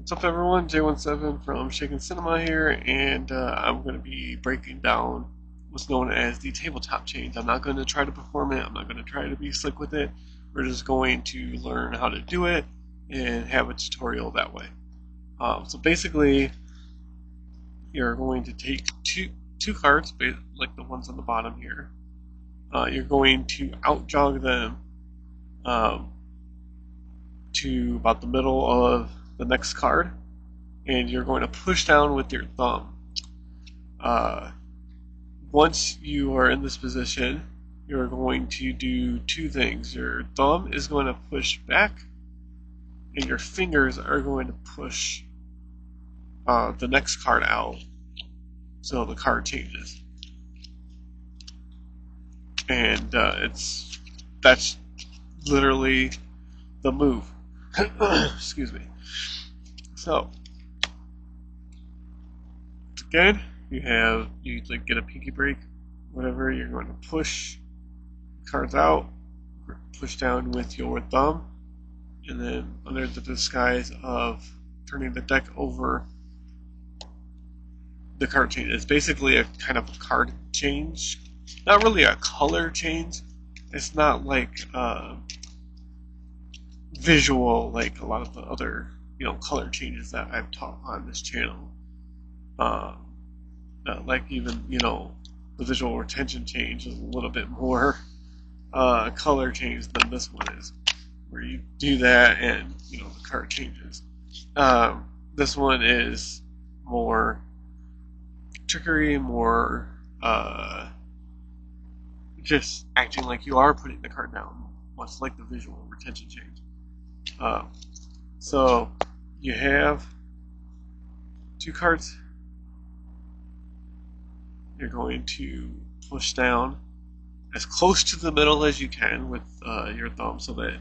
What's up, everyone? J17 from Shaken Cinema here, and I'm going to be breaking down what's known as the tabletop change. I'm not going to try to perform it, I'm not going to try to be slick with it. We're just going to learn how to do it and have a tutorial that way. So basically, you're going to take two cards, like the ones on the bottom here. You're going to outjog them um, to about the middle of the next card, and you're going to push down with your thumb. Uh, Once you are in this position, you're going to do two things. Your thumb is going to push back, and your fingers are going to push the next card out, so the card changes. And that's literally the move. Excuse me. So again, you like get a pinky break, whatever. You're going to push cards out, push down with your thumb, and then under the disguise of turning the deck over, the card change. It's basically a kind of a card change, not really a color change. It's not like visual like a lot of the other color changes that I've taught on this channel. Like even the visual retention change is a little bit more color change than this one is, where you do that and the card changes. This one is more trickery, more just acting like you are putting the card down, much like the visual retention change. So you have two cards. You're going to push down as close to the middle as you can with your thumb, so that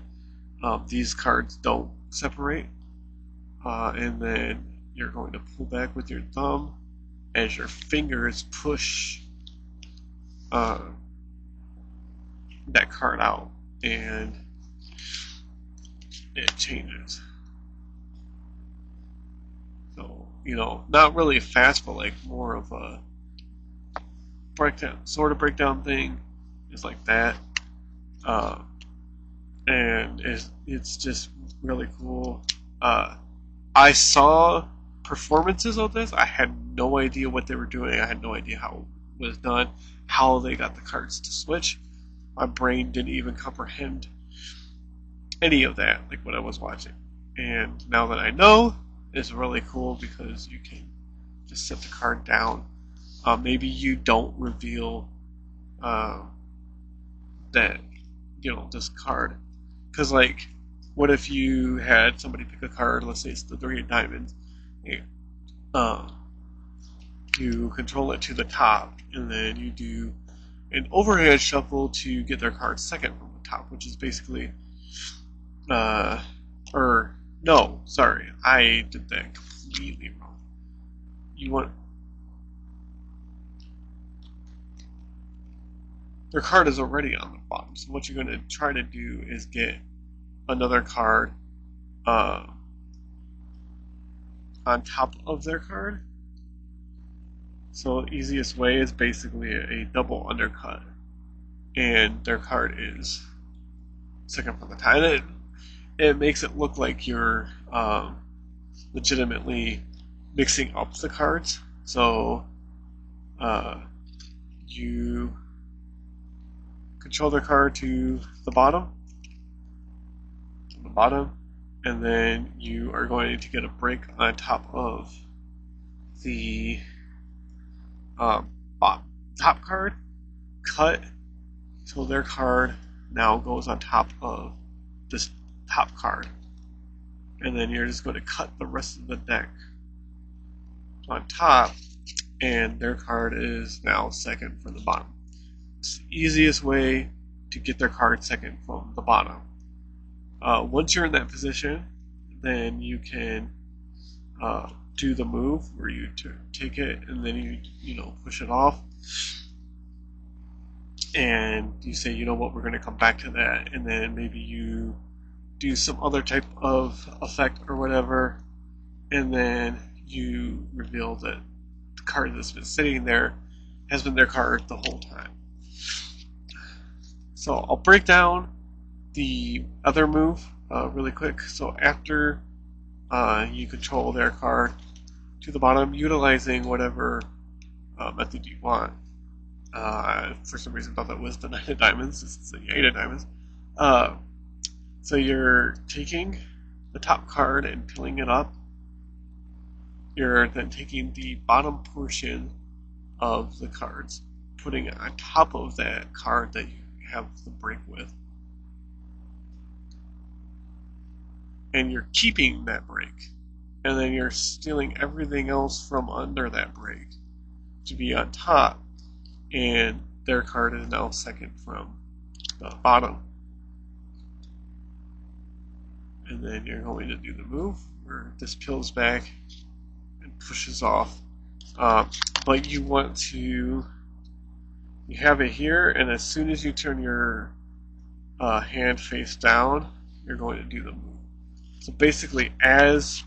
these cards don't separate. And then you're going to pull back with your thumb as your fingers push that card out, and it changes. So, not really fast, but like more of a breakdown thing. Is like that. And it's just really cool. I saw performances of this. I had no idea what they were doing. I had no idea how it was done, how they got the cards to switch. My brain didn't even comprehend any of that, like what I was watching. And now that I know, it's really cool because you can just set the card down. Maybe you don't reveal that this card, because like, what if you had somebody pick a card? Let's say it's the three of diamonds. And, you control it to the top, and then you do an overhead shuffle to get their card second from the top, which is basically, or no, sorry, I did that completely wrong. You want their card is already on the bottom, so what you're going to try to do is get another card on top of their card. So the easiest way is basically a double undercut, and their card is second from the top. And it makes it look like you're legitimately mixing up the cards. So you control their card to the bottom, and then you are going to get a break on top of the top card, cut, so their card now goes on top of this top card, and then you're just going to cut the rest of the deck on top, and their card is now second from the bottom. It's the easiest way to get their card second from the bottom. Once you're in that position, then you can do the move where you take it and then you push it off, and you say, you know what, we're going to come back to that, and then maybe you do some other type of effect or whatever, and then you reveal that the card that's been sitting there has been their card the whole time. So I'll break down the other move really quick. So after you control their card to the bottom, utilizing whatever method you want. For some reason, I thought that was the 9 of diamonds. It's the 8 of diamonds. So you're taking the top card and filling it up. You're then taking the bottom portion of the cards, putting it on top of that card that you have the break with. And you're keeping that break. And then you're stealing everything else from under that break to be on top. And their card is now second from the bottom. And then you're going to do the move where this peels back and pushes off. But you want to, you have it here, and as soon as you turn your hand face down, you're going to do the move. So basically, as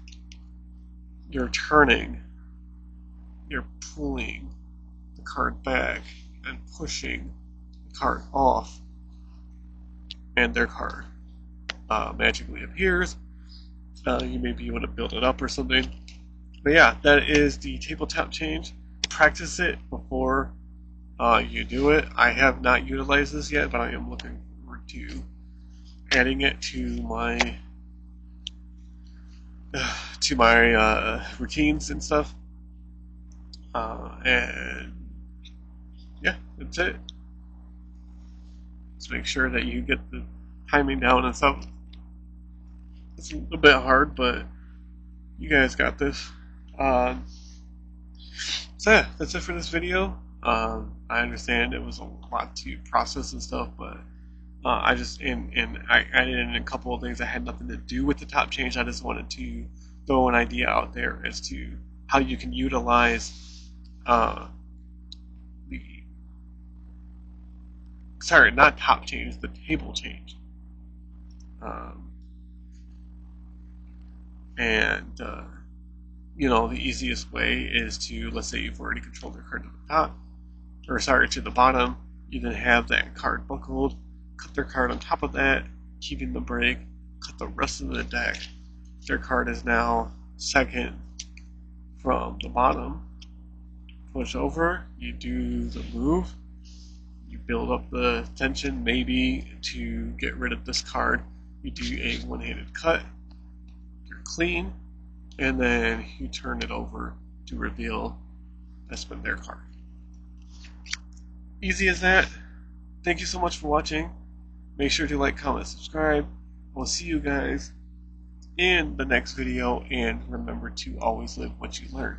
you're turning, you're pulling the card back and pushing the card off, and their card magically appears. You may be able to build it up or something. But yeah, that is the tabletop change. Practice it before you do it. I have not utilized this yet, but I am looking forward to adding it to my routines and stuff. And yeah, that's it. Just make sure that you get the timing down and stuff. It's a little bit hard, but you guys got this. So yeah, that's it for this video. I understand it was a lot to process and stuff, but I just I added in a couple of things that had nothing to do with the top change. I just wanted to throw an idea out there as to how you can utilize not top change, the table change. The easiest way is to, let's say you've already controlled their card to the top, to the bottom. You then have that card buckled, cut their card on top of that, keeping the break, cut the rest of the deck. Their card is now second from the bottom. Push over, you do the move, you build up the tension, maybe to get rid of this card, you do a one-handed cut, you're clean, and then you turn it over to reveal that's been their card. Easy as that. Thank you so much for watching. Make sure to like, comment, subscribe. We'll see you guys in the next video, and remember to always live what you learn.